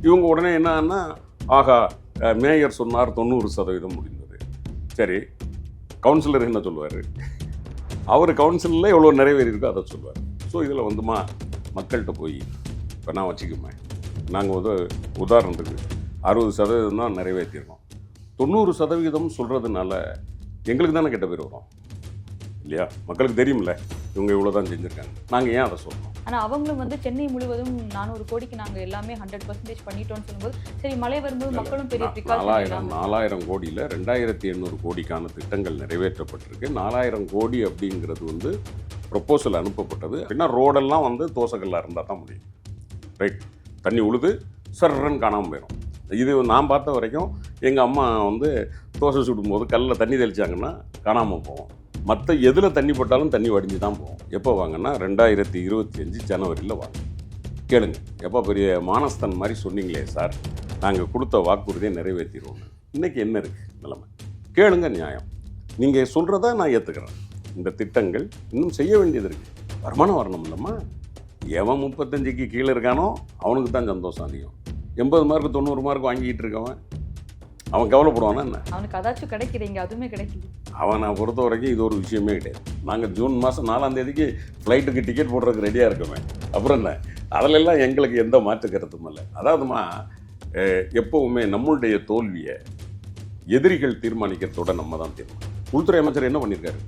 இவங்க உடனே என்னன்னா, ஆகா மேயர் சொன்னார் 90% முடிந்தது. சரி, கவுன்சிலர் என்ன சொல்லுவார்? அவர் கவுன்சிலில் எவ்வளோ நிறைவேறி இருக்கோ அதை சொல்லுவார். ஸோ இதில் வந்துமா மக்கள்கிட்ட போய் இப்போ நான் வச்சுக்குமே, நாங்கள் உதாரணத்துக்கு 60% தான் நிறைவேற்றிருக்கோம். 90% சொல்கிறதுனால எங்களுக்கு தானே கெட்ட பேர் வரும் இல்லையா? மக்களுக்கு தெரியும்ல இவங்க இவ்வளோ தான் செஞ்சுருக்காங்க, நாங்கள் ஏன் அதை சொல்லணும்? ஆனால் அவங்களும் வந்து சென்னை முழுவதும் 400 கோடிக்கு நாங்கள் எல்லாமே 100% பண்ணிட்டோம்னு சொல்லும்போது, சரி மழை வரும்போது மக்களும் பெரிய 4000 கோடியில் 2800 கோடிக்கான திட்டங்கள் நிறைவேற்றப்பட்டிருக்கு. 4000 கோடி அப்படிங்கிறது வந்து ப்ரொப்போசல் அனுப்பப்பட்டது. அப்படின்னா ரோடெல்லாம் வந்து தோசைக்கல்லாக இருந்தால் தான் முடியும். ரைட், தண்ணி உழுது சர்றன்னு காணாமல் போயிடும். இது நான் பார்த்த வரைக்கும் எங்கள் அம்மா வந்து தோசை சுடும்போது கல்லில் தண்ணி தெளித்தாங்கன்னா காணாமல் போவோம். மற்ற எதில் தண்ணி போட்டாலும் தண்ணி வடிஞ்சு தான் போவோம். எப்போ வாங்கன்னா 2025 ஜனவரியில் வாங்க. கேளுங்க, எப்போ பெரிய மானஸ்தன் மாதிரி சொன்னீங்களே சார், நாங்கள் கொடுத்த வாக்குறுதியை நிறைவேற்றிடுவோம். இன்றைக்கி என்ன இருக்குது நிலைமை? கேளுங்க, நியாயம். நீங்கள் சொல்கிறத நான் ஏற்றுக்கிறேன். இந்த திட்டங்கள் இன்னும் செய்ய வேண்டியது இருக்குது. வருமானம் வரணும் இல்லைம்மா? எவன் 35க்கு கீழே இருக்கானோ அவனுக்கு தான் சந்தோஷம் அதிகம். 80 மார்க்கு 90 மார்க் வாங்கிட்டு இருக்கவன் அவன் கவலைப்படுவானா என்ன? அவனுக்கு அதாச்சும் கிடைக்கிறீங்க, அதுவுமே கிடைக்குது. அவனை பொறுத்த வரைக்கும் இது ஒரு விஷயமே கிடையாது. நாங்கள் ஜூன் மாதம் 4ஆம் தேதிக்கு ஃப்ளைட்டுக்கு டிக்கெட் போடுறதுக்கு ரெடியாக இருக்கோமே. அப்புறம் என்ன, அதிலெல்லாம் எங்களுக்கு எந்த மாற்று கருத்தும் இல்லை. அதாவதுமா எப்போவுமே நம்மளுடைய தோல்வியை எதிரிகள் தீர்மானிக்கிறதோட நம்ம தான் தீர்மானம். உள்துறை அமைச்சர் என்ன பண்ணியிருக்காரு?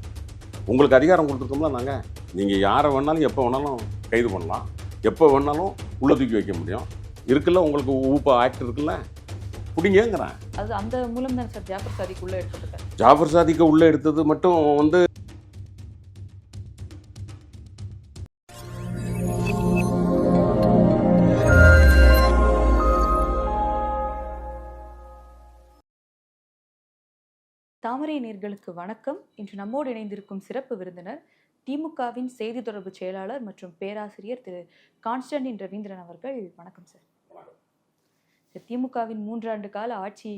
உங்களுக்கு அதிகாரம் கொடுத்துருக்கோம்ல நாங்கள். நீங்கள் யாரை வேணாலும் எப்போ வேணாலும் கைது பண்ணலாம், எப்போ வேணாலும் உள்ள தூக்கி வைக்க முடியும். இருக்குல்ல, உங்களுக்கு ஊப்பா ஆக்ட் இருக்குல்ல, பிடிங்கிறேன். அது அந்த மூலம் தான் சார் ஜாஃபர் சாதிக்கு உள்ளே எடுத்துக்கிட்டேன். ஜாஃபர் சாதிக்கு உள்ளே எடுத்தது மட்டும் வந்து தாமரை நேயர்களுக்கு வணக்கம். இன்று நம்மோடு இணைந்திருக்கும் சிறப்பு விருந்தினர் திமுகவின் செய்தி தொடர்பு செயலாளர் மற்றும் பேராசிரியர் திரு கான்ஸ்டன்டின் ரவீந்திரன் அவர்கள். வணக்கம் சார். திமுகவின் 3 ஆண்டு கால ஆட்சி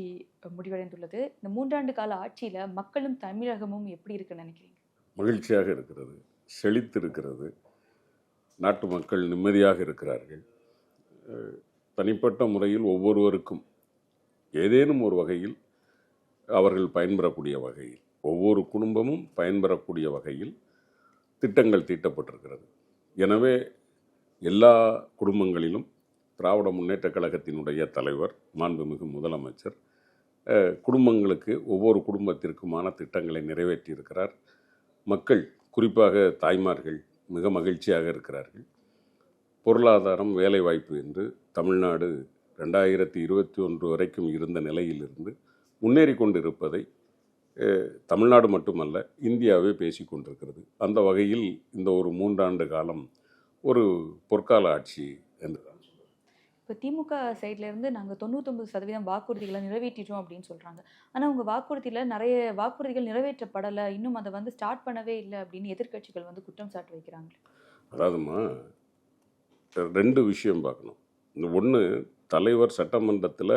முடிவடைந்துள்ளது. இந்த 3 ஆண்டு கால ஆட்சியில் மக்களும் தமிழகமும் எப்படி இருக்குன்னு நினைக்கிறீங்க? மகிழ்ச்சியாக இருக்கிறது, செழித்து இருக்கிறது. நாட்டு மக்கள் நிம்மதியாக இருக்கிறார்கள். தனிப்பட்ட முறையில் ஒவ்வொருவருக்கும் ஏதேனும் ஒரு வகையில் அவர்கள் பயன்பெறக்கூடிய வகையில், ஒவ்வொரு குடும்பமும் பயன்பெறக்கூடிய வகையில் திட்டங்கள் தீட்டப்பட்டிருக்கிறது. எனவே எல்லா குடும்பங்களிலும் திராவிட முன்னேற்ற கழகத்தினுடைய தலைவர் மாண்புமிகு முதலமைச்சர் குடும்பங்களுக்கு ஒவ்வொரு குடும்பத்திற்குமான திட்டங்களை நிறைவேற்றியிருக்கிறார். மக்கள், குறிப்பாக தாய்மார்கள் மிக மகிழ்ச்சியாக இருக்கிறார்கள். பொருளாதாரம், வேலைவாய்ப்பு என்று தமிழ்நாடு 2021 வரைக்கும் இருந்த நிலையிலிருந்து முன்னேறி கொண்டு இருப்பதை தமிழ்நாடு மட்டுமல்ல இந்தியாவே பேசி கொண்டிருக்கிறது. அந்த வகையில் இந்த ஒரு 3 ஆண்டு காலம் ஒரு பொற்கால ஆட்சி என்று தான் சொல்லுவோம். இப்போ திமுக சைட்லேருந்து நாங்கள் 99% வாக்குறுதிகளை நிறைவேற்றிட்டோம் அப்படின்னு சொல்கிறாங்க. ஆனால் உங்கள் வாக்குறுதியில் நிறைய வாக்குறுதிகள் நிறைவேற்றப்படலை, இன்னும் அதை வந்து ஸ்டார்ட் பண்ணவே இல்லை அப்படின்னு எதிர்க்கட்சிகள் வந்து குற்றம் சாட்டு வைக்கிறாங்க. அதாவதுமா 2 விஷயம் பார்க்கணும். ஒன்று, தலைவர் சட்டமன்றத்தில்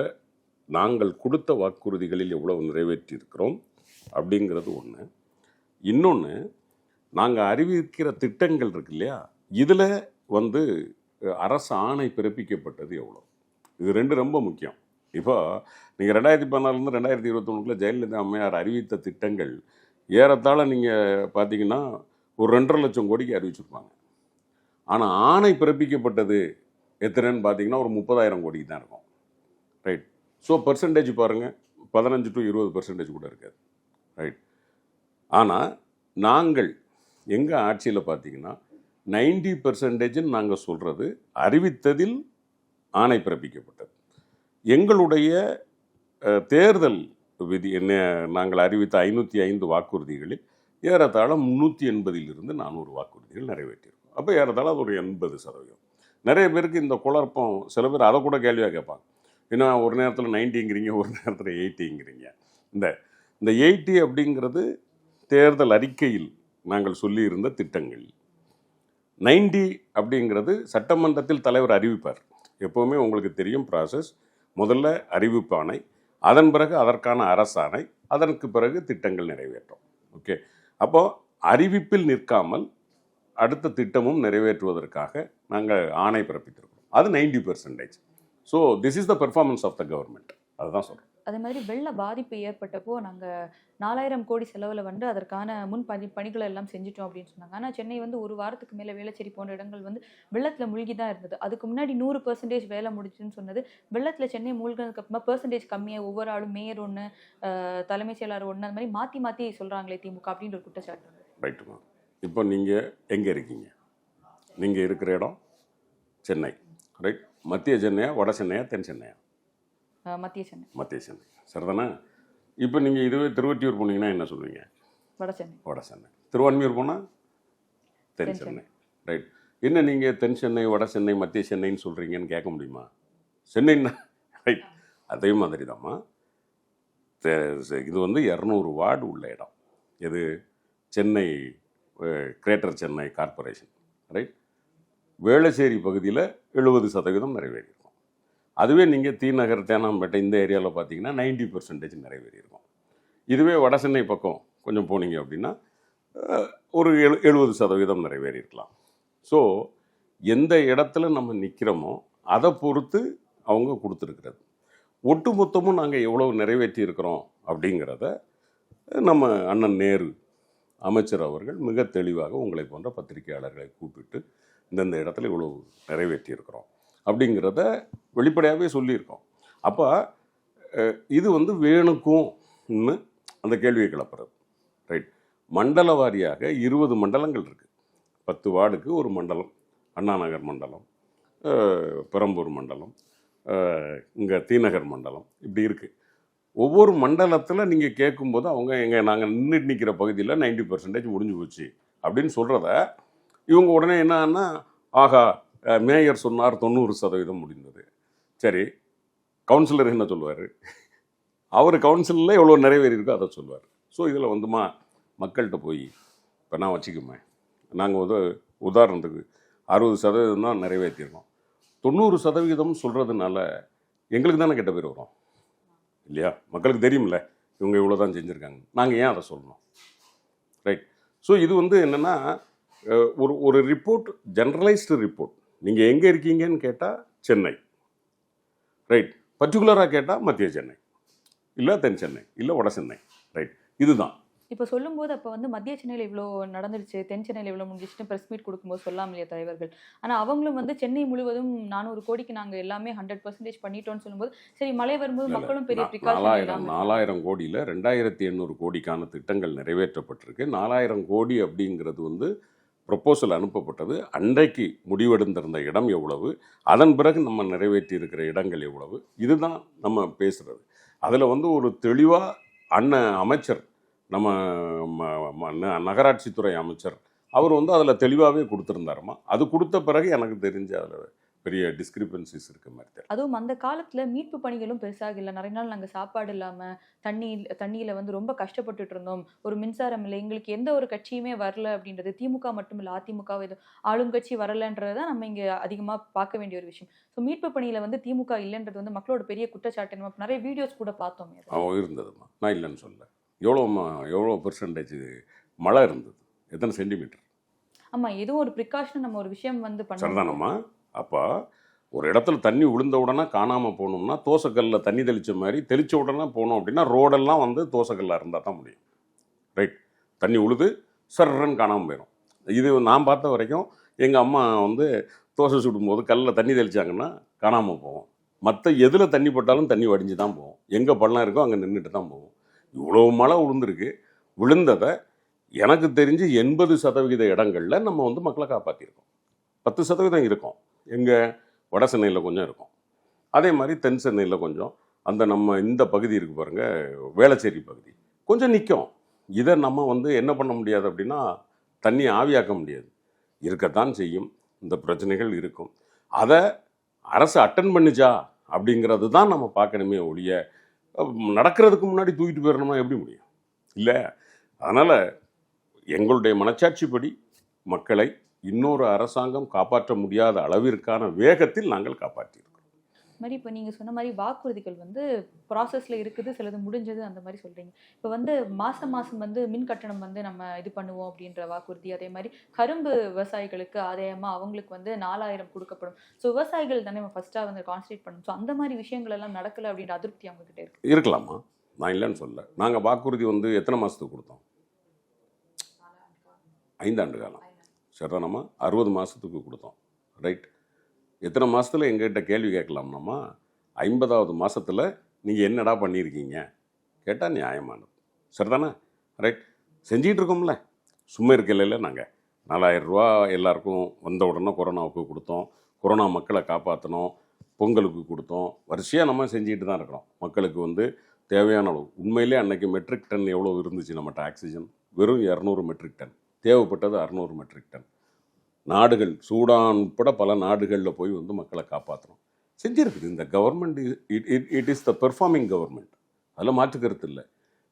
நாங்கள் கொடுத்த வாக்குறுதிகளில் எவ்வளவு நிறைவேற்றியிருக்கிறோம் அப்படிங்கிறது ஒன்று. இன்னொன்று, நாங்கள் அறிவிக்கிற திட்டங்கள் இருக்கு இல்லையா, இதில் வந்து அரசு ஆணை பிறப்பிக்கப்பட்டது எவ்வளோ, இது 2 ரொம்ப முக்கியம். இப்போ நீங்கள் 2014 2021 ஜெயலலிதா அம்மையார் அறிவித்த திட்டங்கள் ஏறத்தாழ நீங்கள் பார்த்தீங்கன்னா ஒரு 2.5 லட்சம் கோடிக்கு அறிவிச்சிருப்பாங்க. ஆனால் ஆணை பிறப்பிக்கப்பட்டது எத்தனைன்னு பார்த்தீங்கன்னா ஒரு 30,000 கோடிக்கு தான் இருக்கும். ரைட். ஸோ பர்சன்டேஜ் பாருங்கள், 15 to 20% கூட இருக்காது. ரைட். ஆனால் நாங்கள் எங்கள் ஆட்சியில் பார்த்தீங்கன்னா 90% நாங்கள் சொல்கிறது அறிவித்ததில் ஆணை பிறப்பிக்கப்பட்டது. எங்களுடைய தேர்தல் விதி என்ன, நாங்கள் அறிவித்த 505 வாக்குறுதிகளில் ஏறத்தாழ 380 400 வாக்குறுதிகள் நிறைவேற்றியிருக்கோம். அப்போ ஏறத்தாழ அது ஒரு 80%. நிறைய பேருக்கு இந்த குழப்பம், சில பேர் அதை கூட கேள்வியாக கேட்பாங்க. ஏன்னா ஒரு நேரத்தில் 90ங்கிறீங்க, ஒரு நேரத்தில் 80ங்கிறீங்க. இந்த 80 அப்படிங்கிறது தேர்தல் அறிக்கையில் நாங்கள் சொல்லியிருந்த திட்டங்கள். 90 அப்படிங்கிறது சட்டமன்றத்தில் தலைவர் அறிவிப்பார். எப்போவுமே உங்களுக்கு தெரியும் ப்ராசஸ். முதல்ல அறிவிப்பாணை, அதன் பிறகு அதற்கான அரசாணை, அதற்கு பிறகு திட்டங்கள் நிறைவேற்றும். ஓகே. அப்போது அறிவிப்பில் நிற்காமல் அடுத்த திட்டமும் நிறைவேற்றுவதற்காக நாங்கள் ஆணை பிறப்பித்திருக்கோம். அது 90%. So this is the performance of the government. அதுதான் சொல்கிறேன். அதே மாதிரி வெள்ள பாதிப்பு ஏற்பட்டப்போ நாங்கள் 4000 கோடி செலவில் வந்து அதற்கான பணிகளை எல்லாம் செஞ்சுட்டோம் அப்படின்னு சொன்னாங்க. ஆனால் சென்னை வந்து ஒரு வாரத்துக்கு மேலே வேளச்சேரி போன்ற இடங்கள் வந்து வெள்ளத்தில் மூழ்கி தான் இருந்தது. அதுக்கு முன்னாடி 100% வேலை முடிச்சுன்னு சொன்னது. வெள்ளத்தில் சென்னை மூழ்கினதுக்கு அப்புறமா பெர்சன்டேஜ் கம்மியாக ஒவ்வொரு ஆளும் மேயர் ஒன்று, தலைமைச் செயலாளர் ஒன்று, அந்த மாதிரி மாற்றி மாற்றி சொல்கிறாங்களே திமுக அப்படின்ற ஒரு குற்றச்சாட்டு. ரைட்டுமா. இப்போ நீங்கள் எங்கே இருக்கீங்க? நீங்கள் இருக்கிற இடம் சென்னை, ரைட்? மத்திய சென்னையா, வட சென்னையா, தென் சென்னையா? மத்திய சென்னை. மத்திய சென்னை, சரிதானே? இப்போ நீங்கள் இதுவே திருவொற்றியூர் போனீங்கன்னா என்ன சொல்லுவீங்க? வட சென்னை. வட சென்னை. திருவான்மியூர் போனால் தென் சென்னை, ரைட்? என்ன நீங்கள் தென் சென்னை, வட சென்னை, மத்திய சென்னைன்னு சொல்கிறீங்கன்னு கேட்க முடியுமா? சென்னைன்னா ரைட். அதே மாதிரி தான்மா இது வந்து 200 வார்டு உள்ள இடம். இது Chennai greater Chennai corporation, right? Velachery பகுதியில் 70% நிறைவேறியிருக்கும். அதுவே நீங்கள் தீநகர், தேனாம்பேட்டை இந்த ஏரியாவில் பார்த்தீங்கன்னா 90% நிறைவேறியிருக்கும். இதுவே வட சென்னை பக்கம் கொஞ்சம் போனீங்க அப்படின்னா ஒரு 70% நிறைவேறியிருக்கலாம். ஸோ எந்த இடத்துல நம்ம நிற்கிறோமோ அதை பொறுத்து அவங்க கொடுத்துருக்கிறது. ஒட்டு மொத்தமும் நாங்கள் எவ்வளவு நிறைவேற்றி இருக்கிறோம் அப்படிங்கிறத நம்ம அண்ணன் நேரு அமைச்சர் அவர்கள் மிக தெளிவாக உங்களை போன்ற பத்திரிகையாளர்களை கூப்பிட்டு இந்தந்த இடத்துல இவ்வளோ நிறைவேற்றி இருக்கிறோம் அப்படிங்கிறத வெளிப்படையாகவே சொல்லியிருக்கோம். அப்போ இது வந்து வேணுக்கும்னு அந்த கேள்வியை கிளப்புறது, ரைட்? மண்டல வாரியாக 20 மண்டலங்கள் இருக்குது. 10 வார்டுக்கு ஒரு மண்டலம், அண்ணாநகர் மண்டலம், பெரம்பூர் மண்டலம், இங்கே தீநகர் மண்டலம், இப்படி இருக்குது. ஒவ்வொரு மண்டலத்தில் நீங்கள் கேட்கும்போது அவங்க நாங்கள் நிற்கிற பகுதியில் 90% முடிஞ்சு போச்சு அப்படின்னு சொல்கிறத இவங்க உடனே என்னன்னா, ஆகா மேயர் சொன்னார் 90% முடிந்தது. சரி, கவுன்சிலர் என்ன சொல்லுவார்? அவர் கவுன்சிலில் எவ்வளோ நிறைவேறி இருக்கோ அதை சொல்லுவார். ஸோ இதில் வந்துமா மக்கள்கிட்ட போய் இப்போ நான் வச்சுக்குமே, நாங்கள் உதாரணத்துக்கு 60% தான் நிறைவேற்றியிருக்கோம். 90% சொல்கிறதுனால எங்களுக்கு தானே கெட்ட பேர் வரும் இல்லையா? மக்களுக்கு தெரியுமில்ல இவங்க இவ்வளோ தான் செஞ்சுருக்காங்க, நாங்கள் ஏன் அதை சொல்லணும், ரைட்? ஸோ இது வந்து என்னென்னா ஒரு ரிப்போர்ட், ஜென்ரலைஸ்டு ரிப்போர்ட். நீங்கள் எங்கே இருக்கீங்கன்னு கேட்டால் சென்னை, ரைட்? பர்டிகுலராக கேட்டால் மத்திய சென்னை, இல்லை தென் சென்னை, இல்லை வட சென்னை, ரைட்? இதுதான். இப்போ சொல்லும்போது அப்போ வந்து மத்திய சென்னையில் இவ்வளோ நடந்துருச்சு, தென் சென்னையில் இவ்வளோ முடிஞ்சிச்சுன்னு ப்ரெஸ் மீட் கொடுக்கும்போது சொல்லாம இல்லையா தலைவர்கள்? ஆனால் அவங்களும் வந்து சென்னை முழுவதும் 400 கோடிக்கு நாங்கள் எல்லாமே 100% பண்ணிட்டோம்னு சொல்லும்போது, சரி மழை வரும்போது மக்களும் பெரிய ப்ரிகாஷன். 4000 கோடியில் 2800 கோடிக்கான திட்டங்கள் நிறைவேற்றப்பட்டிருக்கு. 4000 கோடி அப்படிங்கிறது வந்து ப்ரொப்போசல் அனுப்பப்பட்டது. அன்றைக்கு முடிவெடுந்திருந்த இடம் எவ்வளவு, அதன் பிறகு நம்ம நிறைவேற்றி இருக்கிற இடங்கள் எவ்வளவு, இதுதான் நம்ம பேசுகிறது. அதில் வந்து ஒரு தெளிவாக அண்ணன் அமைச்சர், நம்ம நகராட்சித்துறை அமைச்சர் அவர் வந்து அதில் தெளிவாகவே கொடுத்துருந்தாருமா. அது கொடுத்த பிறகு எனக்கு தெரிஞ்ச அதில் பெரிய டிஸ்கிரிபன்சிஸ் இருக்க மாதிரி தெரியும். அதுவும் அந்த காலத்தில் மீட்பு பணிகளும் பெருசாக இல்லை. நிறைய நாள் நாங்கள் சாப்பாடு இல்லாமல் தண்ணியில் வந்து ரொம்ப கஷ்டப்பட்டுட்டு இருந்தோம். ஒரு மின்சாரம் இல்லை, எங்களுக்கு எந்த ஒரு கட்சியுமே வரல அப்படின்றது. திமுக மட்டும் இல்லை, அதிமுக ஆளுங்கட்சி வரலன்றது தான் நம்ம இங்கே அதிகமாக பார்க்க வேண்டிய ஒரு விஷயம். ஸோ மீட்பு பணியில் வந்து திமுக இல்லைன்றது வந்து மக்களோட பெரிய குற்றச்சாட்டு. நம்ம நிறைய வீடியோஸ் கூட பார்த்தோமே. இருந்ததுமா, நான் இல்லைன்னு சொல்ல. எவ்வளோ பெர்சன்டேஜ் மழை இருந்தது, எத்தனை சென்டிமீட்டர்? ஆமாம், எதுவும் ஒரு ப்ரிகாஷன் நம்ம ஒரு விஷயம் வந்து பண்ணதானம்மா. அப்போ ஒரு இடத்துல தண்ணி விழுந்த உடனே காணாமல் போகணும்னா தோசைக்கல்லில் தண்ணி தெளித்த மாதிரி தெளித்த உடனே போகணும் அப்படின்னா ரோடெல்லாம் வந்து தோசைக்கல்லாக இருந்தால் தான் முடியும், ரைட்? தண்ணி உழுது சர்றன்னு காணாமல் போயிடும். இது நான் பார்த்த வரைக்கும் எங்கள் அம்மா வந்து தோசை சுடும்போது கல்லில் தண்ணி தெளித்தாங்கன்னா காணாமல் போகும். மற்ற எதில் தண்ணி பட்டாலும் தண்ணி வடிஞ்சு தான் போகும். எங்கே பள்ளம் இருக்கோ அங்கே நின்றுட்டு தான் போகும். இவ்வளோ மழை விழுந்திருக்கு. விழுந்ததை எனக்கு தெரிஞ்சு 80% இடங்களில் நம்ம வந்து மக்களை காப்பாற்றிருக்கோம். 10% இருக்கும் எங்கே, வட சென்னையில் கொஞ்சம் இருக்கும். அதே மாதிரி தென் சென்னையில் கொஞ்சம், அந்த நம்ம இந்த பகுதி இருக்குது பாருங்கள், வேளச்சேரி பகுதி கொஞ்சம் நிற்கும். இதை நம்ம வந்து என்ன பண்ண முடியாது அப்படின்னா தண்ணி ஆவியாக்க முடியாது. இருக்கத்தான் செய்யும், இந்த பிரச்சனைகள் இருக்கும். அதை அரசு அட்டன் பண்ணிச்சா அப்படிங்கிறது தான் நம்ம பார்க்கணுமே ஒழிய நடக்கிறதுக்கு முன்னாடி தூக்கிட்டு போயிடணுமா எப்படி முடியும்? இல்லை. அதனால் எங்களுடைய மனச்சாட்சிப்படி மக்களை இன்னொரு அரசாங்கம் காப்பாற்ற முடியாத அளவிற்கான வேகத்தில் நாங்கள் காப்பாற்றியிருக்கிறோம். மாதிரி இப்போ நீங்கள் சொன்ன மாதிரி வாக்குறுதிகள் வந்து ப்ராசஸில் இருக்குது, சிலது முடிஞ்சது அந்த மாதிரி சொல்கிறீங்க. இப்போ வந்து மாதம் மாதம் வந்து மின் கட்டணம் வந்து நம்ம இது பண்ணுவோம் அப்படின்ற வாக்குறுதி, அதே மாதிரி கரும்பு விவசாயிகளுக்கு ஆதாயமாக அவங்களுக்கு வந்து 4000 கொடுக்கப்படும். ஸோ விவசாயிகள் தானே நம்ம ஃபஸ்ட்டாக வந்து கான்சன்ட்ரேட் பண்ணணும். ஸோ அந்த மாதிரி விஷயங்கள் எல்லாம் நடக்கலை அப்படின்ற அதிருப்தி அவங்ககிட்ட இருக்கு. இருக்கலாமா, நான் இல்லைன்னு சொல்லல. நாங்கள் வாக்குறுதி வந்து எத்தனை மாதத்துக்கு கொடுத்தோம்? 5 ஆண்டு காலம். சரிதானம்மா, 60 மாதத்துக்கு கொடுத்தோம். ரைட். எத்தனை மாதத்தில் எங்ககிட்ட கேள்வி கேட்கலாம்னாம்மா, 50வது மாதத்தில் நீங்கள் என்னடா பண்ணியிருக்கீங்க கேட்டால் நியாயமானது. சரிதானே? ரைட். செஞ்சிகிட்டு இருக்கோம்ல, சும்மா இருக்கல. நாங்கள் 4000 ரூபா எல்லாருக்கும் வந்த உடனே கொரோனாவுக்கு கொடுத்தோம், கொரோனா மக்களை காப்பாற்றினோம், பொங்கலுக்கு கொடுத்தோம், வரிசையாக நம்ம செஞ்சுக்கிட்டு தான் இருக்கிறோம். மக்களுக்கு வந்து தேவையான அளவு, உண்மையிலே அன்றைக்கி மெட்ரிக் டன் எவ்வளோ இருந்துச்சு நம்மகிட்ட ஆக்சிஜன்? வெறும் 200 மெட்ரிக் டன். தேவைப்பட்டது 600 மெட்ரிக் டன். நாடுகள், சூடான் உட்பட பல நாடுகளில் போய் வந்து மக்களை காப்பாற்றணும் செஞ்சுருக்குது இந்த government. It is the performing government, அதில் மாற்றுக்கிறது இல்லை.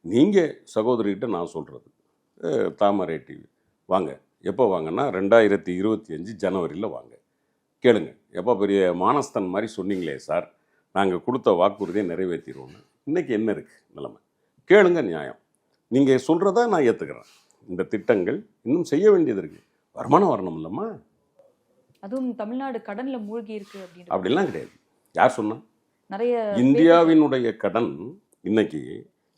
நீங்கள் சகோதரிகிட்ட நான் சொல்கிறது, தாமரை டிவி வாங்க, எப்போ வாங்கன்னா 2025 ஜனவரியில் வாங்க, கேளுங்க. எப்போ பெரிய மானஸ்தன் மாதிரி சொன்னீங்களே சார், நாங்கள் கொடுத்த வாக்குறுதியை நிறைவேற்றிடுவோம்னு. இன்றைக்கி என்ன இருக்குது நிலைமை? கேளுங்க, நியாயம். நீங்கள் சொல்கிறத நான் ஏற்றுக்கிறேன். இந்த திட்டங்கள் இன்னும் செய்ய வேண்டியது இருக்குது. வருமானம் வரணும் இல்லைம்மா. அதுவும் தமிழ்நாடு கடன்ல மூழ்கி இருக்கு அப்படின்னு அப்படிலாம் கிடையாது. யார் சொன்னா? நிறைய இந்தியாவினுடைய கடன் இன்னைக்கு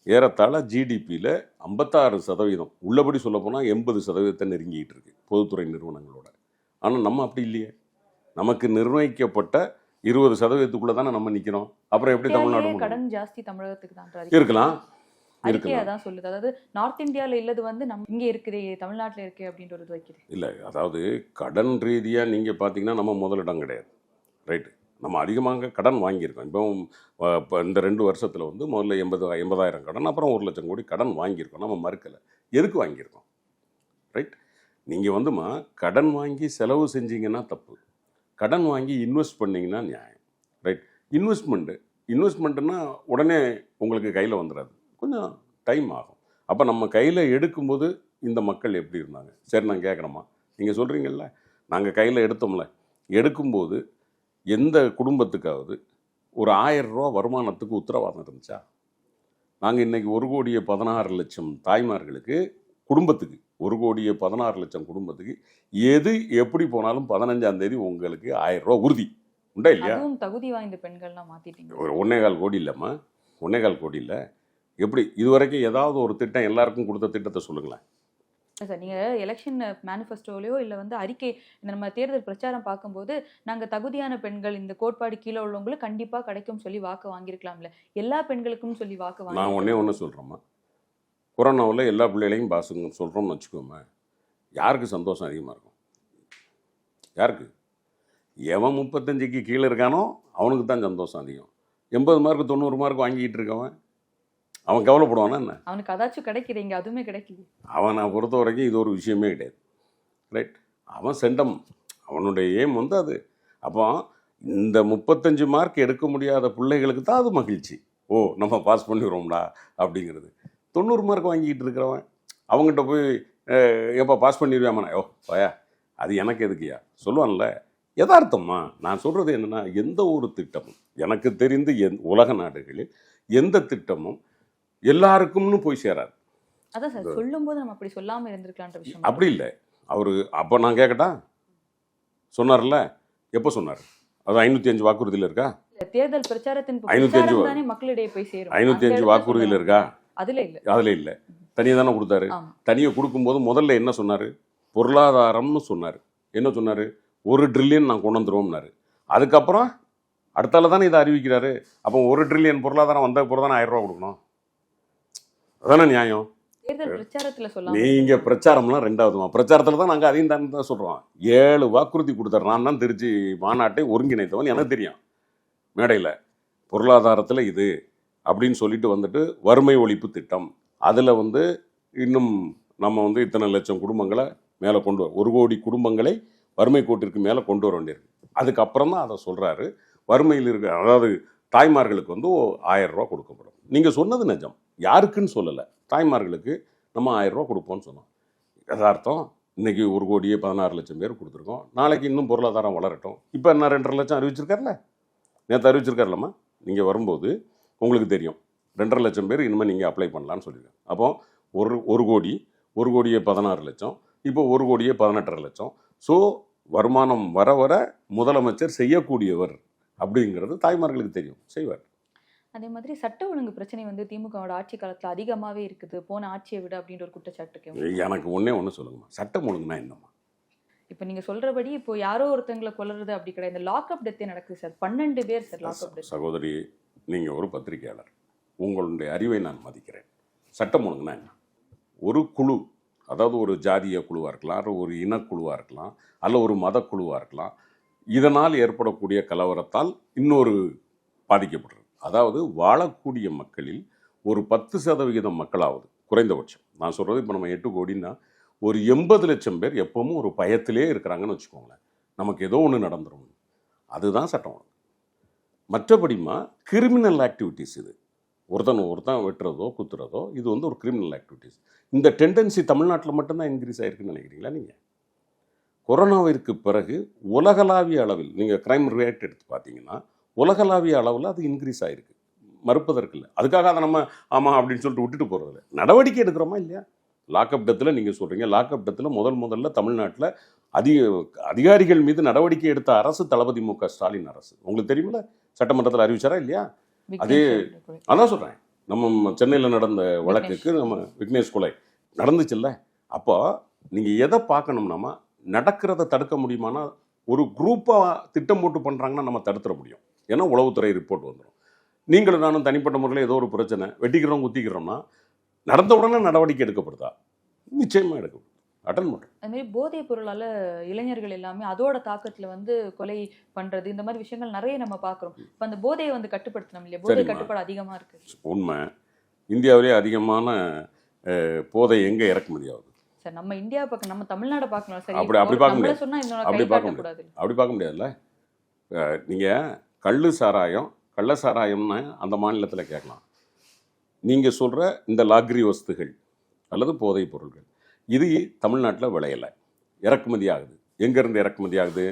ஏறத்தாழ ஜிடிபியில் 56%, உள்ளபடி சொல்ல போனால் 80% நெருங்கிட்டு இருக்கு பொதுத்துறை நிறுவனங்களோட. ஆனால் நம்ம அப்படி இல்லையே. நமக்கு நிர்ணயிக்கப்பட்ட 20%க்குள்ளே தானே நம்ம நிற்கிறோம். அப்புறம் எப்படி தமிழ்நாடு கடன் ஜாஸ்தி தமிழகத்துக்கு தான் இருக்கலாம். அறிக்கையா தான் சொல்லுது. அதாவது நார்த் இந்தியாவில் இல்லது வந்து நம்ம இங்கே இருக்குது, தமிழ்நாட்டில் இருக்கு அப்படின்ற ஒரு இது வைக்குது. இல்லை, அதாவது கடன் ரீதியாக நீங்கள் பார்த்தீங்கன்னா நம்ம முதலிடம் கிடையாது. ரைட்டு. நம்ம அதிகமாக கடன் வாங்கியிருக்கோம். இப்போ இந்த 2 வருஷத்தில் வந்து முதல்ல 80,000 கடன், அப்புறம் 1,00,000 கோடி கடன் வாங்கியிருக்கோம். நம்ம மறுக்கலை. எதுக்கு வாங்கியிருக்கோம்? ரைட். நீங்கள் வந்துமா கடன் வாங்கி செலவு செஞ்சீங்கன்னா தப்பு, கடன் வாங்கி இன்வெஸ்ட் பண்ணிங்கன்னா நியாயம். ரைட். இன்வெஸ்ட்மெண்ட்டுன்னா உடனே உங்களுக்கு கையில் வந்துடாது, கொஞ்சம் டைம் ஆகும். அப்போ நம்ம கையில் எடுக்கும்போது இந்த மக்கள் எப்படி இருந்தாங்க? சரி, நான் கேட்குறேம்மா, நீங்கள் சொல்கிறீங்கல்ல, நாங்கள் கையில் எடுத்தோம்ல, எடுக்கும்போது எந்த குடும்பத்துக்காவது ஒரு 1000 ரூபா வருமானத்துக்கு உத்தரவாதம் இருந்துச்சா? நாங்கள் இன்றைக்கி 1,16,00,000 தாய்மார்களுக்கு, குடும்பத்துக்கு 1,16,00,000 குடும்பத்துக்கு எது எப்படி போனாலும் 15ஆம் தேதி உங்களுக்கு 1000 ரூபா உறுதி உண்டா இல்லையா? தகுதி வாய்ந்த பெண்கள்லாம் மாற்றிட்டீங்க. 1,4 கோடி இல்லைம்மா, 1,4 கோடி இல்லை. எப்படி இதுவரைக்கும் ஏதாவது ஒரு திட்டம் எல்லாருக்கும் கொடுத்த திட்டத்தை சொல்லுங்களேன் சார். நீங்கள் எலெக்ஷன் மேனிஃபெஸ்டோலையோ இல்லை வந்து அறிக்கை, இந்த நம்ம தேர்தல் பிரச்சாரம் பார்க்கும்போது நாங்கள் தகுதியான பெண்கள், இந்த கோட்பாடு கீழே உள்ளவங்களுக்கு கண்டிப்பாக கிடைக்கும் சொல்லி வாக்கு வாங்கியிருக்கலாம்ல. எல்லா பெண்களுக்கும் சொல்லி வாக்கு வாங்கி. நான் ஒன்றே சொல்கிறேம்மா, கொரோனாவில் எல்லா பிள்ளைகளையும் பாசுங்க சொல்கிறோம்னு வச்சுக்கோமே, யாருக்கு சந்தோஷம் அதிகமாக இருக்கும்? யாருக்கு? எவன் 35க்கு கீழே இருக்கானோ அவனுக்கு தான் சந்தோஷம் அதிகம். 80 மார்க்கு 90 மார்க் வாங்கிட்டு இருக்கவன் அவன் கவலைப்படுவானா என்ன? அவனுக்கு அதாச்சும் கிடைக்கிறீங்க, அதுவுமே கிடைக்குது. அவனை பொறுத்த வரைக்கும் இது ஒரு விஷயமே கிடையாது. ரைட். அவன் செண்டம், அவனுடைய ஏம் வந்து அது. அப்போ இந்த 35 மார்க் எடுக்க முடியாத பிள்ளைகளுக்கு தான் அது மகிழ்ச்சி. ஓ, நம்ம பாஸ் பண்ணிடுறோம்டா அப்படிங்கிறது. 90 மார்க் வாங்கிக்கிட்டு இருக்கிறவன் அவங்ககிட்ட போய் எப்போ பாஸ் பண்ணிடுவாமண்ணா, ஓ பயா அது எனக்கு எதுக்குயா சொல்லுவான்ல. யதார்த்தம்மா, நான் சொல்கிறது என்னென்னா, எந்த ஒரு திட்டமும் எனக்கு தெரிந்து உலக நாடுகளில் எந்த திட்டமும் எல்லாருக்கும்னு போய் சேராது. அதான் சார், சொல்லும்போது நம்ம அப்படி சொல்லாமல் இருந்திருக்கலான்ற விஷயம். அப்படி இல்லை. அவர் அப்போ நான் கேட்கட்டா, சொன்னார்ல, எப்போ சொன்னார்? அது 505 வாக்குறுதியில் இருக்கா? தேர்தல் பிரச்சாரத்தின் 505 மக்களிடையே போய் சேரும். 505 வாக்குறுதியில் இருக்கா? அதில் இல்லை. தனியாக தானே கொடுத்தாரு. தனியாக கொடுக்கும்போது முதல்ல என்ன சொன்னார்? பொருளாதாரம்னு சொன்னார். என்ன சொன்னார்? 1 ட்ரில்லியன் நான் கொண்டு வந்துடுவோம்னாரு. அதுக்கப்புறம் அடுத்தால தானே இதை அறிவிக்கிறாரு. அப்போ 1 ட்ரில்லியன் பொருளாதாரம் வந்த பிறகு தானே 1000 ரூபா கொடுக்கணும். அதானே நியாயம்? நீங்கள் பிரச்சாரம்லாம் 2வது பிரச்சாரத்தில் தான் நாங்கள் அதையும் தான் சொல்கிறோம். 7 வாக்குறுதி கொடுத்தாரு. நான் தான் திருச்சி மாநாட்டை ஒருங்கிணைத்தவன், எனக்கு தெரியும். மேடையில் பொருளாதாரத்தில் இது அப்படின்னு சொல்லிட்டு வந்துட்டு வறுமை ஒழிப்பு திட்டம், அதில் வந்து இன்னும் நம்ம வந்து இத்தனை லட்சம் குடும்பங்களை மேலே கொண்டு 1 கோடி குடும்பங்களை வறுமை கோட்டிற்கு மேலே கொண்டு வர வேண்டியிருக்கு. அதுக்கப்புறம் தான் அதை சொல்கிறாரு. வறுமையில் இருக்க, அதாவது தாய்மார்களுக்கு வந்து 1000 ரூபா கொடுக்கப்படும். நீங்கள் சொன்னது நிஜம், யாருக்குன்னு சொல்லலை. தாய்மார்களுக்கு நம்ம 1000 ரூபா கொடுப்போம்னு சொன்னோம். யதார்த்தம், இன்றைக்கி 1,16,00,000 பேர் கொடுத்துருக்கோம். நாளைக்கு இன்னும் பொருளாதாரம் வளரட்டும். இப்போ என்ன 2,5 லட்சம் அறிவிச்சிருக்காருல்ல, நேற்று அறிவிச்சிருக்காருலம்மா, நீங்கள் வரும்போது உங்களுக்கு தெரியும் 2.5 லட்சம் பேர் இனிமேல் நீங்கள் அப்ளை பண்ணலான்னு சொல்லியிருக்காங்க. அப்போ ஒரு கோடி, 1,16,00,000, இப்போ 1,18,50,000. ஸோ வருமானம் வர வர முதலமைச்சர் செய்யக்கூடியவர் அப்படிங்கிறது தாய்மார்களுக்கு தெரியும், செய்வார். அதே மாதிரி சட்ட ஒழுங்கு பிரச்சனை வந்து திமுகவோட ஆட்சி காலத்துல அதிகமாவே இருக்குது போன ஆட்சியை விட அப்படின்ற ஒரு குற்றச்சாட்டு. எனக்கு ஒன்று சொல்லுங்கம்மா, சட்டம் ஒழுங்குனா என்னம்மா? இப்போ நீங்க சொல்றபடி இப்போ யாரோ ஒருத்தங்களை கொல்றது அப்படி கிடையாது. இந்த லாக்அப் டெத்தே நடக்குது சார். 12 பேர் சார் லாக்அப் டெத். சகோதரி, நீங்கள் ஒரு பத்திரிகையாளர், உங்களுடைய அறிவை நான் மதிக்கிறேன். சட்டம் ஒழுங்குனா என்ன? ஒரு குழு, அதாவது ஒரு ஜாதிய குழுவாக இருக்கலாம், அல்ல ஒரு இனக்குழுவாக இருக்கலாம், அல்ல ஒரு மதக்குழுவாக இருக்கலாம், இதனால் ஏற்படக்கூடிய கலவரத்தால் இன்னொரு பாதிக்கப்படுறது. அதாவது வாழக்கூடிய மக்களில் ஒரு 10% மக்களாவது குறைந்தபட்சம், நான் சொல்கிறது இப்போ நம்ம 8 கோடின்னா ஒரு 80 லட்சம் பேர் எப்பவும் ஒரு பயத்திலே இருக்கிறாங்கன்னு வச்சுக்கோங்களேன். நமக்கு ஏதோ ஒன்று நடந்துடும், அதுதான் சட்டம் ஒழுங்கு. மற்றபடிமா கிரிமினல் ஆக்டிவிட்டீஸ் இது. ஒருத்தன் வெட்டுறதோ குத்துறதோ இது வந்து ஒரு கிரிமினல் ஆக்டிவிட்டீஸ். இந்த டெண்டன்சி தமிழ்நாட்டில் மட்டும்தான் இன்க்ரீஸ் ஆகிருக்குன்னு நினைக்கிறீங்களா நீங்கள்? கொரோனாவிற்கு பிறகு உலகளாவிய அளவில் நீங்கள் க்ரைம் ரேட் எடுத்து பார்த்தீங்கன்னா உலகளாவிய அளவில் அது இன்க்ரீஸ் ஆகிருக்கு, மறுப்பதற்கு இல்லை. அதுக்காக அதை நம்ம ஆமாம் அப்படின்னு சொல்லிட்டு விட்டுட்டு போகிறதில்ல, நடவடிக்கை எடுக்கிறோமா இல்லையா? லாக்அப் டெத்தில் நீங்கள் சொல்கிறீங்க, லாக்அப் டெத்தில் முதல்ல தமிழ்நாட்டில் அதிகாரிகள் மீது நடவடிக்கை எடுத்த அரசு தளபதி மு.க. ஸ்டாலின் அரசு. உங்களுக்கு தெரியுமில்ல, சட்டமன்றத்தில் அறிவிச்சாரா இல்லையா? அதே அதான் சொல்கிறேன், நம்ம சென்னையில் நடந்த வழக்குக்கு நம்ம விக்னேஷ் கொலை நடந்துச்சுல்ல. அப்போ நீங்கள் எதை பார்க்கணும்னாமா, நடக்கிறத தடுக்க முடியுமானா ஒரு குரூப்பாக திட்டம் போட்டு பண்ணுறாங்கன்னா நம்ம தடுத்துட முடியும். ஏன்னா உளவுத்துறை ரிப்போர்ட் வந்துடும். நீங்களும் நானும் தனிப்பட்ட முறையில் ஏதோ ஒரு பிரச்சனை வெட்டிக்கிறோம் குத்திக்கிறோம்னா நடந்த உடனே நடவடிக்கை எடுக்கப்படுதா? நிச்சயமாக எடுக்கப்படுது, அட்டன் பண்ணுறோம். அதுமாதிரி போதைப் பொருளால் இளைஞர்கள் எல்லாமே அதோட தாக்கத்தில் வந்து கொலை பண்ணுறது, இந்த மாதிரி விஷயங்கள் நிறைய நம்ம பார்க்குறோம். இப்போ அந்த போதையை வந்து கட்டுப்படுத்தணும் இல்லையா? போதை கட்டுப்பாடு அதிகமாக இருக்குது. உண்மை. இந்தியாவிலே அதிகமான போதை எங்கே இறக்குமதி ஆகுது சார்? நம்ம இந்தியா பக்கம், நம்ம தமிழ்நாடு பார்க்கணும் சார். அப்படி பார்க்க முடியாது, அப்படி பார்க்க முடியாதுல்ல. நீங்கள் கள்ள சாராயம்னு அந்த மாநிலத்தில் கேட்கலாம். நீங்கள் சொல்கிற இந்த லாக்ரி வஸ்துகள் அல்லது போதைப் பொருட்கள் இது தமிழ்நாட்டில் விளையலை, இறக்குமதி ஆகுது. எங்கேருந்து இறக்குமதி ஆகுது?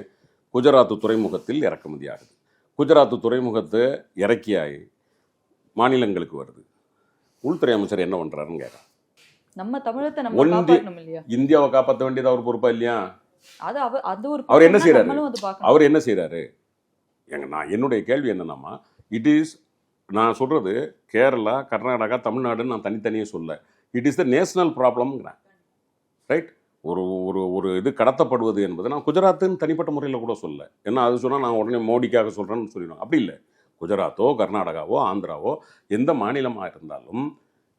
குஜராத் துறைமுகத்தில் இறக்குமதி ஆகுது. குஜராத் துறைமுகத்தை இறக்கியாகி மாநிலங்களுக்கு வருது. உள்துறை அமைச்சர் என்ன பண்ணுறாருன்னு கேட்குறேன். நம்ம தமிழத்தை நம்ம காப்பாற்றணும் இல்லையா? இந்தியாவை காப்பாற்ற வேண்டியது அவர் பொறுப்பா இல்லையா? அவர் என்ன செய்யறாரு? அவர் என்ன செய்யறாரு? நான் என்னுடைய கேள்வி என்னன்னா, இட் இஸ், நான் சொல்றது கேரளா, கர்நாடகா, தமிழ்நாடுன்னு நான் தனித்தனியே சொல்ல, இட் இஸ் த நேஷனல் ப்ராப்ளம்ங்கிறேன். ரைட்? ஒரு ஒரு ஒரு இது கடத்தப்படுவது என்பது நான் குஜராத்துன்னு தனிப்பட்ட முறையில் கூட சொல்ல. ஏன்னா அது சொன்னால் நான் உடனே மோடிக்காக சொல்கிறேன்னு சொல்லிடுவேன். அப்படி இல்லை. குஜராத்தோ கர்நாடகாவோ ஆந்திராவோ எந்த மாநிலமாக இருந்தாலும்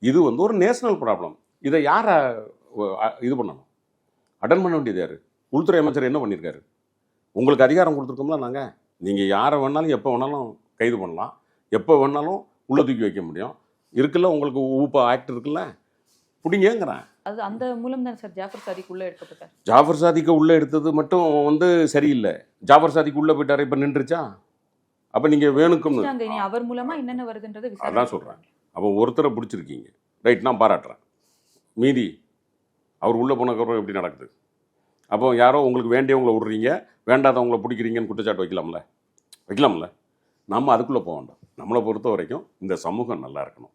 இது வந்து ஒரு நேஷனல் ப்ராப்ளம். இதை யாரை இது பண்ணணும், அட்டன் பண்ண வேண்டியது யார்? உள்துறை அமைச்சர் என்ன பண்ணியிருக்காரு? உங்களுக்கு அதிகாரம் கொடுத்துருக்கோம்ல நாங்கள். நீங்கள் யாரை வேணாலும் எப்போ வேணாலும் கைது பண்ணலாம், எப்போ வேணாலும் உள்ள தூக்கி வைக்க முடியும். இருக்குல்ல, உங்களுக்கு ஊப்பா ஆக்ட் இருக்குல்ல, பிடிங்கிறேன். அது அந்த மூலம் தான் சார் ஜாஃபர் சாதிக் உள்ளே எடுக்கப்பட்டார். ஜாஃபர் சாதிக்கு உள்ளே எடுத்தது மட்டும் வந்து சரியில்லை. ஜாஃபர் சாதிக்கு உள்ளே போயிட்டார், இப்போ நின்றுச்சா? அப்போ நீங்கள் வேணுக்கும் அவர் மூலமாக என்னென்ன வருதுன்றது அதான் சொல்கிறேன். அப்போ ஒருத்தரை பிடிச்சிருக்கீங்க, ரைட், நான் பாராட்டுறேன். மீதி அவர் உள்ளே போனதுக்கப்புறம் எப்படி நடக்குது? அப்போ யாரோ உங்களுக்கு வேண்டியவங்களை விடுறீங்க, வேண்டாதவங்களை பிடிக்கிறீங்கன்னு குற்றச்சாட்டு வைக்கலாம்ல. நம்ம அதுக்குள்ளே போக வேண்டாம். நம்மளை பொறுத்த வரைக்கும் இந்த சமூகம் நல்லா இருக்கணும்.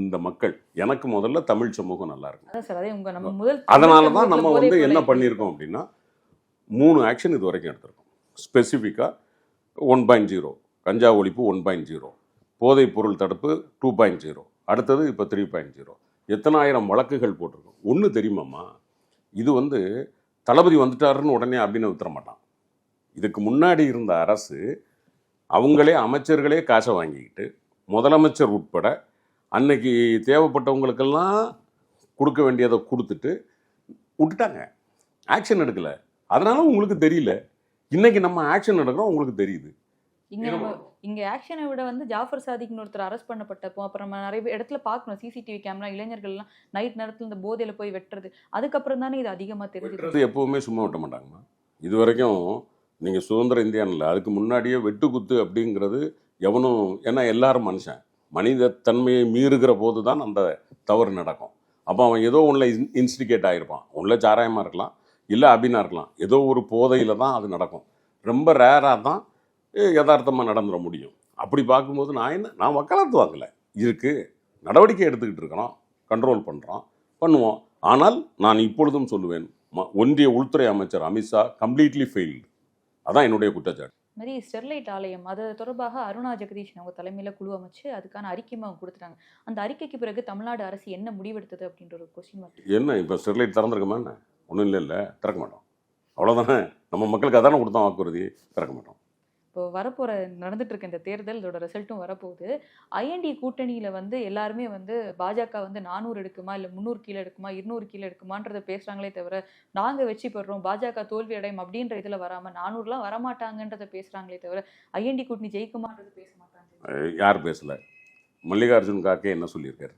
இந்த மக்கள், எனக்கு முதல்ல தமிழ் சமூகம் நல்லா இருக்கணும். அதனால தான் நம்ம வந்து என்ன பண்ணியிருக்கோம் அப்படின்னா 3 ஆக்ஷன் இது வரைக்கும் எடுத்திருக்கோம். ஸ்பெசிஃபிக்காக 1.0 கஞ்சா ஒழிப்பு, 1.0 போதைப் பொருள் தடுப்பு, 2.0, அடுத்தது இப்போ 3.0. எத்தனாயிரம் வழக்குகள் போட்டிருக்கோம். ஒன்று தெரியுமாம்மா, இது வந்து தளபதி வந்துட்டாருன்னு உடனே அப்படின்னு வித்துற மாட்டான். இதுக்கு முன்னாடி இருந்த அரசு அவங்களே அமைச்சர்களே காசை வாங்கிக்கிட்டு முதலமைச்சர் உட்பட அன்னைக்கு தேவைப்பட்டவங்களுக்கெல்லாம் கொடுக்க வேண்டியதை கொடுத்துட்டு விட்டுட்டாங்க, ஆக்ஷன் எடுக்கலை. அதனால உங்களுக்கு தெரியல. இன்னைக்கு நம்ம ஆக்ஷன் எடுக்கிறோம், உங்களுக்கு தெரியுது. இங்க ஆக்ஷனை விட வந்து ஜாஃபர் சாதிக்னு ஒருத்தர் அரெஸ்ட் பண்ணப்பட்டப்போ அப்புறம் நிறைய இடத்துல பார்க்கணும் சிசிடிவி கேமரா, இளைஞர்கள்லாம் நைட் நேரத்தில் இந்த போதையில போய் வெட்டுறது, அதுக்கப்புறம் தானே இது அதிகமாக தெரியுது. எப்பவுமே சும்மா விட்ட மாட்டாங்கம்மா. இது வரைக்கும் நீங்கள் சுதந்திர இந்தியானில் அதுக்கு முன்னாடியே வெட்டு குத்து அப்படிங்கிறது எவனும், ஏன்னா எல்லாரும் மனுஷன், மனித தன்மையை மீறுகிற போது தான் அந்த தவறு நடக்கும். அப்போ அவன் ஏதோ ஒன்றில் இன்ஸ்டிகேட் ஆகிருப்பான். ஒன்றில் சாராயமாக இருக்கலாம், இல்லை அபினா இருக்கலாம், ஏதோ ஒரு போதையில் தான் அது நடக்கும். ரொம்ப ரேராக தான் யதார்த்தமாக நடந்துட முடியும். அப்படி பார்க்கும்போது நான் வக்காலத்து வாங்கலை, இருக்குது, நடவடிக்கை எடுத்துக்கிட்டு இருக்கிறோம், கண்ட்ரோல் பண்ணுவோம். ஆனால் நான் இப்பொழுதும் சொல்லுவேன், ஒன்றிய உள்துறை அமைச்சர் அமித்ஷா கம்ப்ளீட்லி ஃபெயில்டு. அதான் என்னுடைய குற்றச்சாட்டு. மாதிரி ஸ்டெர்லைட் ஆலயம் அது தொடர்பாக அருணா ஜெகதீஷன் அவங்க தலைமையில் குழு அமைச்சு அதுக்கான அறிக்கையும் அவங்க கொடுத்துட்டாங்க. அந்த அறிக்கைக்கு பிறகு தமிழ்நாடு அரசு என்ன முடிவெடுத்தது அப்படின்ற ஒரு கொஸ்டின் மார்க். என்ன இப்போ ஸ்டெர்லைட் திறந்துருக்கமா? என்ன ஒன்றும் இல்லை, திறக்க மாட்டோம், அவ்வளோதானே. நம்ம மக்களுக்கு அதானே கொடுத்தோம் வாக்குறுதி, திறக்க மாட்டோம். இப்போ வரப்போகிற நடந்துட்டு இருக்க இந்த தேர்தல் இதோட ரிசல்ட்டும் வரப்போகுது. ஐஎன்டி கூட்டணியில் வந்து எல்லாருமே வந்து பாஜக வந்து 400 எடுக்குமா இல்லை 300 கீழே எடுக்குமா 200 கீழே எடுக்குமான்றதை பேசுகிறாங்களே தவிர நாங்கள் வெற்றி பெறுறோம் பாஜக தோல்வி அடையும் அப்படின்ற இதில் வராமல் 400லாம் வரமாட்டாங்கன்றதை பேசுகிறாங்களே தவிர ஐஎன்டி கூட்டணி ஜெயிக்குமான்றது பேச மாட்டாங்க. யார் பேசலை? மல்லிகார்ஜுன் கார்கே என்ன சொல்லியிருக்காரு?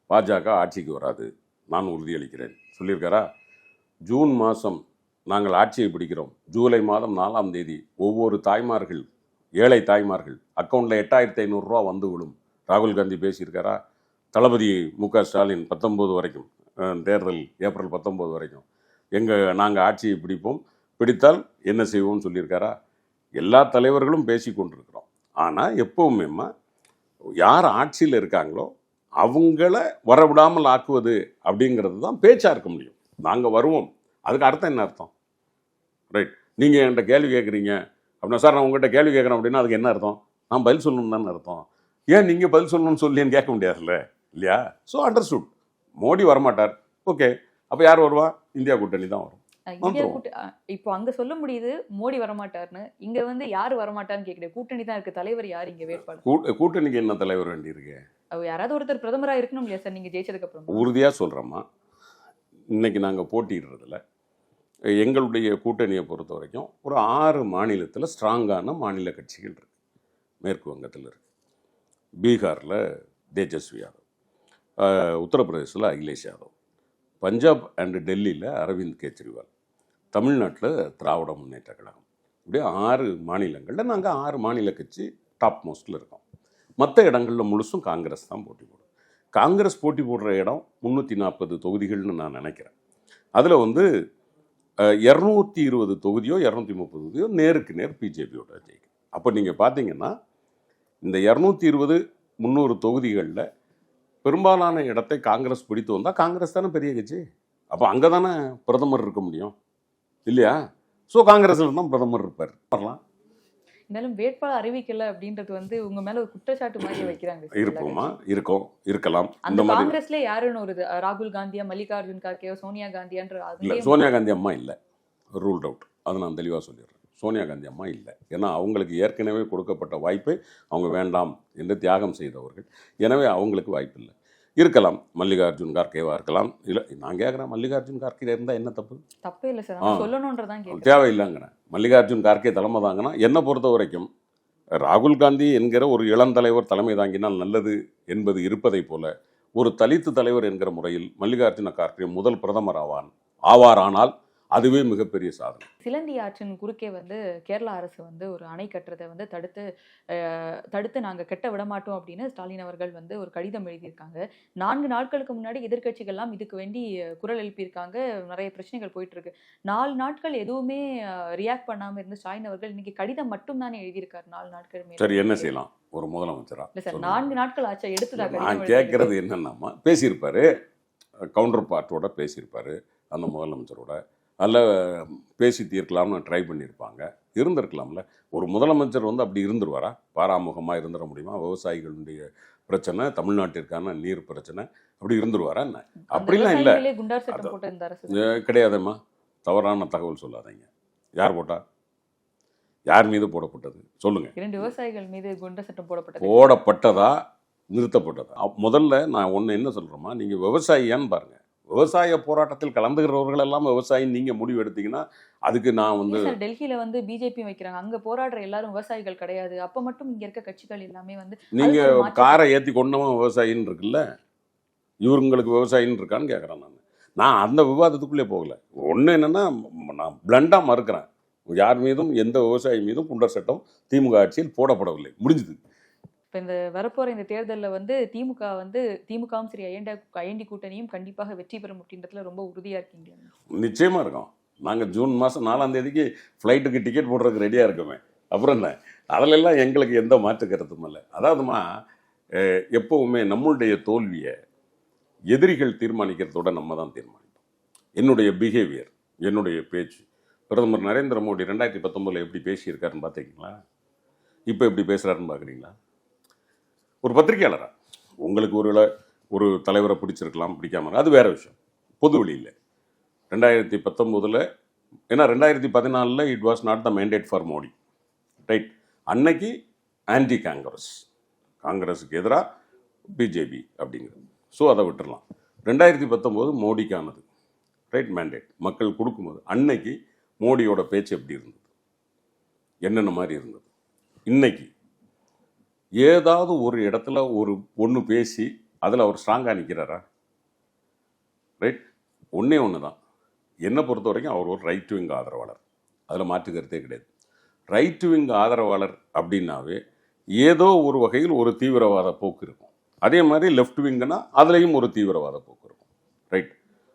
பாஜக ஆட்சிக்கு வராது, நான் உறுதியளிக்கிறேன் சொல்லியிருக்காரா? ஜூன் மாதம் நாங்கள் ஆட்சியை பிடிக்கிறோம், ஜூலை மாதம் 4ஆம் தேதி ஒவ்வொரு தாய்மார்கள், ஏழை தாய்மார்கள் அக்கௌண்ட்டில் 8500 ரூபா வந்து விடும் ராகுல் காந்தி பேசியிருக்காரா? தளபதி மு.க. ஸ்டாலின் 19 வரைக்கும், தேர்தல் ஏப்ரல் 19 வரைக்கும் நாங்கள் ஆட்சியை பிடிப்போம், பிடித்தால் என்ன செய்வோம்னு சொல்லியிருக்காரா? எல்லா தலைவர்களும் பேசி கொண்டிருக்கிறோம். ஆனால் எப்பவுமேம்மா யார் ஆட்சியில் இருக்காங்களோ அவங்கள வரவிடாமல் ஆக்குவது அப்படிங்கிறது தான் பேச்சாக இருக்க முடியும். நாங்கள் வருவோம், அதுக்கு அர்த்தம் என்ன அர்த்தம்? ரைட், நீங்கள் என்கிட்ட கேள்வி கேட்குறீங்க அப்படின்னா, சார் நான் உங்கள்கிட்ட கேள்வி கேட்குறேன் அப்படின்னா அதுக்கு என்ன அர்த்தம்? நான் பதில் சொல்லணும் தானே அர்த்தம். ஏன் நீங்கள் பதில் சொல்லணும்னு சொல்லின்னு கேட்க முடியாதுல்ல, இல்லையா? ஸோ அண்டர்ஸ்டுட், மோடி வரமாட்டார், ஓகே, அப்போ யார் வருவா? இந்தியா கூட்டணி தான் வரும். இந்தியா இப்போ அங்க சொல்ல முடியுது மோடி வரமாட்டார்னு, இங்க வந்து யாரு வரமாட்டான்னு கேக்குறேன். கூட்டணி தான் இருக்கு, தலைவர் யார் இங்க வேட்பாளர்? கூட்டணிக்கு என்ன தலைவர் வேண்டி இருக்கு? யாராவது ஒருத்தர் பிரதமரா இருக்கணும் இல்லையா சார் நீங்க ஜெயிச்சதுக்கு அப்புறம்? உறுதியா சொல்றோமா, இன்னைக்கு நாங்க போட்டிடுறதுல எங்களுடைய கூட்டணியை பொறுத்த வரைக்கும் ஒரு 6 மாநிலத்தில் ஸ்ட்ராங்கான மாநில கட்சிகள் இருக்கு. மேற்கு வங்கத்தில் இருக்கு, பீகாரில் தேஜஸ்வி யாதவ், உத்தரப்பிரதேசில் அகிலேஷ் யாதவ், பஞ்சாப் அண்டு டெல்லியில் அரவிந்த் கெஜ்ரிவால், தமிழ்நாட்டில் திராவிட முன்னேற்ற கழகம். இப்படியே 6 மாநிலங்களில் நாங்கள் 6 மாநில கட்சி டாப் மோஸ்ட்டில் இருக்கோம். மற்ற இடங்களில் முழுசும் காங்கிரஸ் தான் போட்டி போடும். காங்கிரஸ் போட்டி போடுற இடம் 340 தொகுதிகள்னு நான் நினைக்கிறேன். அதில் வந்து 220 தொகுதியோ 230 தொகுதியோ நேருக்கு நேர் பிஜேபியோட ஜெயிக்கும். அப்போ நீங்கள் பார்த்தீங்கன்னா இந்த 220-300 தொகுதிகளில் பெரும்பாலான இடத்தை காங்கிரஸ் பிடித்து வந்தால் காங்கிரஸ் தானே பெரிய கட்சி. அப்போ அங்கே தானே பிரதமர் இருக்க முடியும், இல்லையா? ஸோ காங்கிரஸில் தான் பிரதமர் இருப்பார். வரலாம். இருந்தாலும் வேட்பாளர் அறிவிக்கல அப்படின்றது வந்து உங்க மேல ஒரு குற்றச்சாட்டு மாதிரி வைக்கிறாங்க. இருப்போமா? இருக்கலாம். அந்த காங்கிரஸ்ல யாருன்னு ஒரு ராகுல் காந்தியா, மல்லிகார்ஜுன் கார்கே, சோனியா காந்தியான்ற? இல்லை, சோனியா காந்தி அம்மா இல்லை, ரூல்ட் அவுட். அதை நான் தெளிவாக சொல்லிடுறேன். சோனியா காந்தி அம்மா இல்லை. ஏன்னா அவங்களுக்கு ஏற்கனவே கொடுக்கப்பட்ட வாய்ப்பை அவங்க வேண்டாம் என்று தியாகம் செய்தவர்கள். எனவே அவங்களுக்கு வாய்ப்பு இல்லை. இருக்கலாம், மல்லிகார்ஜுன் கார்கேவா இருக்கலாம். இல்லை, நான் கேட்குறேன், மல்லிகார்ஜுன் கார்கே இருந்தால் என்ன தப்பு? தப்பே இல்லை சார், சொல்லணுன்றதான் தேவையில்லைங்கிறேன். மல்லிகார்ஜுன் கார்கே தலைமை தாங்கினா, என்னை பொறுத்த வரைக்கும் ராகுல் காந்தி என்கிற ஒரு இளந்தலைவர் தலைமை தாங்கினால் நல்லது என்பது இருப்பதை போல ஒரு தலித்து தலைவர் என்கிற முறையில் மல்லிகார்ஜுன கார்கே முதல் பிரதமர் ஆவாரானால் அதுவே மிகப்பெரிய சாதனை. சிலந்தி ஆற்றின் குறுக்கே வந்து கேரளா அரசு வந்து ஒரு அணை கட்டுறதை வந்து தடுத்து நாங்கள் கட்ட விடமாட்டோம் அப்படின்னு ஸ்டாலின் அவர்கள் வந்து ஒரு கடிதம் எழுதியிருக்காங்க. 4 நாட்களுக்கு முன்னாடி எதிர்க்கட்சிகள்லாம் இதுக்கு வேண்டி குரல் எழுப்பியிருக்காங்க. நிறைய பிரச்சனைகள் போயிட்டு இருக்கு. 4 நாட்கள் எதுவுமே ரியாக்ட் பண்ணாமல் இருந்து ஸ்டாலின் அவர்கள் இன்னைக்கு கடிதம் மட்டும் தானே எழுதியிருக்காரு. 4 நாட்கள் சரி, என்ன செய்யலாம் ஒரு முதலமைச்சரா? இல்லை சார், 4 நாட்கள் ஆச்சா எடுத்துதா? நான் கேட்கறது என்னன்னா, பேசியிருப்பாரு, கவுண்டர் பார்ட்டோட பேசியிருப்பாரு, அந்த முதலமைச்சரோட அதில் பேசி தீர்க்கலாம்னு ட்ரை பண்ணியிருப்பாங்க, இருந்திருக்கலாம்ல. ஒரு முதலமைச்சர் வந்து அப்படி இருந்துருவாரா? பாராமுகமாக இருந்துட முடியுமா? விவசாயிகளுடைய பிரச்சனை, தமிழ்நாட்டிற்கான நீர் பிரச்சனை, அப்படி இருந்துருவாரா என்ன? அப்படிலாம் இல்லை, கிடையாதும்மா. தவறான தகவல் சொல்லாதீங்க. யார் போட்டா? யார் மீது போடப்பட்டது சொல்லுங்க. 2 விவசாயிகள் மீது குண்டர் சட்டம் போடப்பட்டதா நிறுத்தப்பட்டதா? முதல்ல நான் ஒன்று என்ன சொல்கிறேம்மா, நீங்கள் விவசாயியான்னு பாருங்கள். விவசாய போராட்டத்தில் கலந்துகிறவர்கள் எல்லாம் விவசாயி நீங்க முடிவு எடுத்தீங்கன்னா அதுக்கு நான் வந்து டெல்லியில வந்து பிஜேபி வைக்கிறாங்க, அங்க போராடுற எல்லாரும் விவசாயிகள் கிடையாது. அப்ப மட்டும் இங்க இருக்க கட்சிகள் எல்லாமே வந்து நீங்க காரை ஏத்தி கொண்டவன் விவசாயின்னு இருக்குல்ல, இவங்களுக்கு விவசாயின்னு இருக்கான்னு கேட்கறேன். நான் அந்த விவாதத்துக்குள்ளே போகல. ஒண்ணு என்னன்னா, நான் பிளண்டா மறுக்கிறேன், யார் மீதும் எந்த விவசாயி மீதும் குண்டர் சட்டம் திமுக ஆட்சியில் போடப்படவில்லை, முடிஞ்சது. இப்போ இந்த வரப்போகிற இந்த தேர்தலில் வந்து திமுகவும் சரி ஐஎன்டி கூட்டணியும் கண்டிப்பாக வெற்றி பெறும் அப்படின்றதுல ரொம்ப உறுதியாக இருக்கீங்க? நிச்சயமாக இருக்கோம். நாங்கள் ஜூன் மாதம் 4ஆம் தேதிக்கு ஃப்ளைட்டுக்கு டிக்கெட் போடுறதுக்கு ரெடியாக இருக்கோமே. அப்புறம் என்ன, அதிலெல்லாம் எங்களுக்கு எந்த மாற்று கருத்தும் இல்லை. அதாவதுமா எப்பவுமே நம்மளுடைய தோல்வியை எதிரிகள் தீர்மானிக்கிறதோட நம்ம தான் தீர்மானிப்போம். என்னுடைய பிஹேவியர், என்னுடைய பேச்சு, பிரதமர் நரேந்திர மோடி 2019 எப்படி பேசியிருக்காருன்னு பார்த்துருக்கீங்களா? இப்போ எப்படி பேசுகிறாருன்னு பார்க்குறீங்களா? ஒரு பத்திரிகையாளரா உங்களுக்கு ஒரு தலைவரை பிடிச்சிருக்கலாம், பிடிக்காம, அது வேற விஷயம். பொது வெளியில் 2019 ஏன்னா 2014 it was not the mandate for Modi, right? அன்னைக்கு ஆன்டி காங்கிரஸுக்கு எதிராக பிஜேபி அப்படிங்கிறது. ஸோ அதை விட்டுறலாம். 2019 மோடிக்கானது, ரைட்? மேண்டேட் மக்கள் கொடுக்கும்போது அன்னைக்கு மோடியோட பேச்சு எப்படி இருந்தது, என்னென்ன மாதிரி இருந்தது? இன்னைக்கு ஏதாவது ஒரு இடத்துல ஒன்று பேசி அதில் அவர் ஸ்ட்ராங்காக நிற்கிறாரா? ரைட்? ஒன்றே ஒன்று தான். என்னை பொறுத்த வரைக்கும் அவர் ஒரு ரைட் விங் ஆதரவாளர், அதில் மாற்று கருத்தே கிடையாது. ரைட் விங் ஆதரவாளர் அப்படின்னாவே ஏதோ ஒரு வகையில் ஒரு தீவிரவாத போக்கு இருக்கும். அதே மாதிரி லெஃப்ட் விங்குனா அதுலேயும் ஒரு தீவிரவாத போக்கு இருக்கும், ரைட்?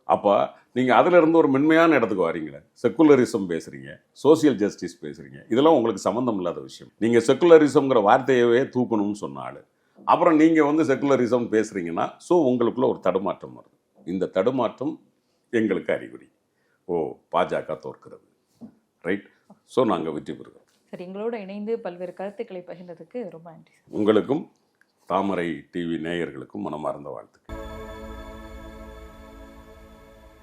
அப்போ நீங்கள் அதிலிருந்து ஒரு மென்மையான இடத்துக்கு வரீங்களே, செக்குலரிசம் பேசுகிறீங்க, சோசியல் ஜஸ்டிஸ் பேசுகிறீங்க, இதெல்லாம் உங்களுக்கு சம்மந்தம் இல்லாத விஷயம். நீங்கள் செக்குலரிசம்ங்கிற வார்த்தையவே தூக்கணும்னு சொன்னாள், அப்புறம் நீங்கள் செக்குலரிசம் பேசுகிறீங்கன்னா ஸோ உங்களுக்குள்ள ஒரு தடுமாற்றம் வருது. இந்த தடுமாற்றம் எங்களுக்கு அறிகுறி, பாஜக தோற்கிறது, ரைட்? ஸோ நாங்கள் வெற்றி பெறுகிறோம். சரி, எங்களோட இணைந்து பல்வேறு கருத்துக்களை பகிர்ந்ததுக்கு ரொம்ப நன்றி. உங்களுக்கும் தாமரை டிவி நேயர்களுக்கும் மனமார்ந்த வாழ்த்துக்கள்.